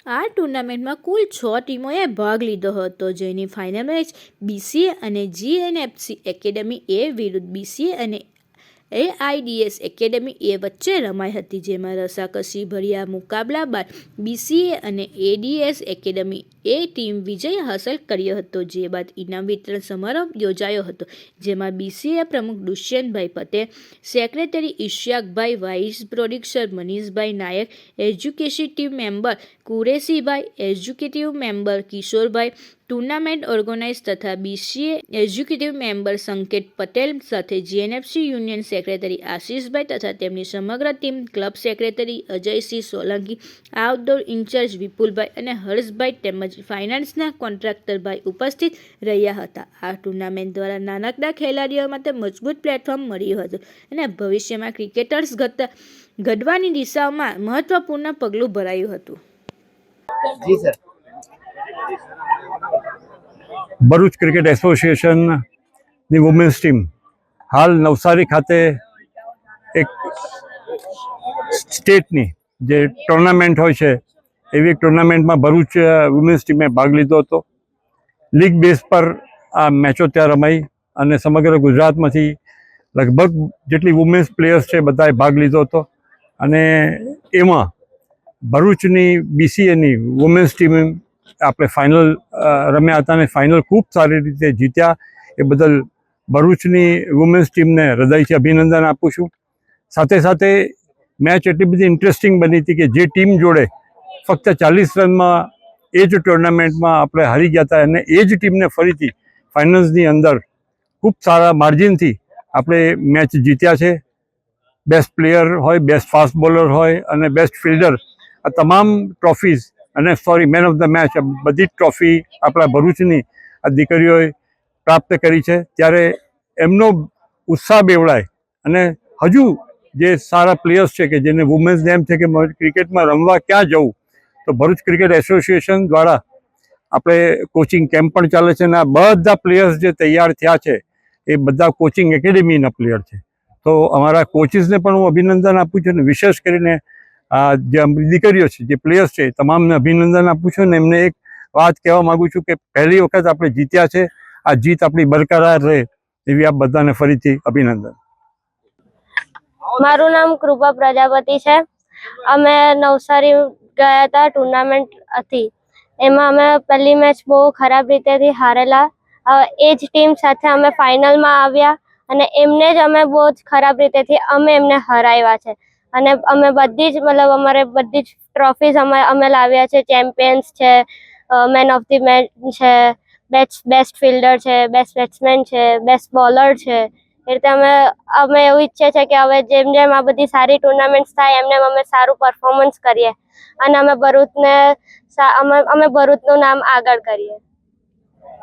આ ટુર્નામેન્ટમાં કુલ 6 ટીમોએ ભાગ લીધો હતો, જેની ફાઇનલ મેચ BCA અને GNFC એકેડમી A વિરુદ્ધ BCA અને AIDS એકેડમી A વચ્ચે રમાઈ હતી, જેમાં રસાકસી ભર્યા મુકાબલા બાદ BCA અને ADS એકેડમી A ટીમ વિજય હાંસલ કર્યો હતો. જે બાદ ઇનામ વિતરણ સમારોહ યોજાયો હતો, જેમાં BCA પ્રમુખ દુષ્યંતભાઈ પટેલ, સેક્રેટરી ઇશિયાકભાઈ, વાઇસ પ્રોડ્યુસર મનીષભાઈ નાયક, એક્ઝિક્યુટિવ મેમ્બર કુરેશીભાઈ, એક્ઝિક્યુટિવ મેમ્બર કિશોરભાઈ, ટુર્નામેન્ટ ઓર્ગેનાઇઝર તથા BCA executive member Sanket Patel સાથે GNFC યુનિયન સેક્રેટરી આશીષભાઈ તથા તેમની સમગ્ર team, club secretary Ajaysinh Solanki, outdoor in charge વિપુલભાઈ અને હર્ષભાઈ તેમજ ફાઇનાન્સના કોન્ટ્રાક્ટરભાઈ ઉપસ્થિત રહ્યા હતા. આ ટુર્નામેન્ટ દ્વારા નાનકડા ખેલાડીઓ માટે મજબૂત પ્લેટફોર્મ મળ્યું હતું અને ભવિષ્યમાં ક્રિકેટર્સ ઘડવાની દિશામાં મહત્વપૂર્ણ પગલું ભરાયું હતું. જી સર. ભરૂચ ક્રિકેટ એસોસિએશનની વુમેન્સ ટીમ હાલ નવસારી ખાતે એક સ્ટેટની જે ટુર્નામેન્ટ હોય છે એવી ટુર્નામેન્ટમાં ભરૂચ વુમેન્સ ટીમે ભાગ લીધો હતો. લીગ બેઝ પર આ મેચો ત્યાં રમાઈ અને સમગ્ર ગુજરાતમાંથી લગભગ જેટલી વુમેન્સ પ્લેયર્સ છે બધાએ ભાગ લીધો હતો અને એમાં ભરૂચની BCAની વુમેન્સ ટીમ આપણે ફાઇનલ રમ્યા હતા અને ફાઇનલ ખૂબ સારી રીતે જીત્યા. એ બદલ ભરૂચની વુમેન્સ ટીમને હૃદયથી અભિનંદન આપું છું. સાથે સાથે મેચ એટલી બધી ઇન્ટરેસ્ટિંગ બની હતી કે જે ટીમ જોડે ફક્ત 40 રનમાં એ જ ટુર્નામેન્ટમાં આપણે હારી ગયા હતા અને એ જ ટીમને ફરીથી ફાઇનલ્સની અંદર ખૂબ સારા માર્જિનથી આપણે મેચ જીત્યા છે. બેસ્ટ પ્લેયર હોય, બેસ્ટ ફાસ્ટ બોલર હોય અને બેસ્ટ ફિલ્ડર, આ તમામ ટ્રોફીઝ અને મેન ઓફ ધ મેચ, બધી જ ટ્રોફી આપણા ભરૂચની આ દીકરીઓએ પ્રાપ્ત કરી છે. ત્યારે એમનો ઉત્સાહ બેવડાય અને હજુ જે સારા પ્લેયર્સ છે કે જેને વુમેન્સને એમ છે કે ક્રિકેટમાં રમવા ક્યાં જવું, તો ભરૂચ ક્રિકેટ એસોસિએશન દ્વારા આપણે કોચિંગ કેમ્પ પણ ચાલે છે અને આ બધા પ્લેયર્સ જે તૈયાર થયા છે એ બધા કોચિંગ એકેડેમીના પ્લેયર છે. તો અમારા કોચિસને પણ હું અભિનંદન આપું છું અને વિશેષ કરીને આ જે દીકરીઓ છે, જે પ્લેયર્સ છે, તમામને અભિનંદન આપું છું અને એમને એક વાત કહેવા માગું છું કે પહેલી વખત આપણે જીત્યા છે, આ જીત આપણી બરકરાર રહે એવી આપ બધાને ફરીથી અભિનંદન. મારું નામ કૃપા પ્રજાપતિ છે. અમે નવસારી ગયા હતા, ટુર્નામેન્ટ હતી એમાં અમે પહેલી મેચ બહુ ખરાબ રીતેથી હારેલા. એ જ ટીમ સાથે અમે ફાઇનલમાં આવ્યા અને એમને જ અમે બહુ જ ખરાબ રીતેથી અમે એમને હરાવ્યા છે અને અમે બધી જ અમારે બધી જ ટ્રોફીઝ અમે લાવ્યા છે. ચેમ્પિયન્સ છે, મેન ઓફ ધી મેચ છે, બેસ્ટ ફિલ્ડર છે, બેસ્ટ બેટ્સમેન છે, બેસ્ટ બોલર છે. એ રીતે અમે એવું ઈચ્છીએ છીએ કે હવે જેમ જેમ આ બધી સારી ટુર્નામેન્ટ્સ થાય એમને અમે સારું પરફોર્મન્સ કરીએ અને અમે ભરૂચનું નામ આગળ કરીએ.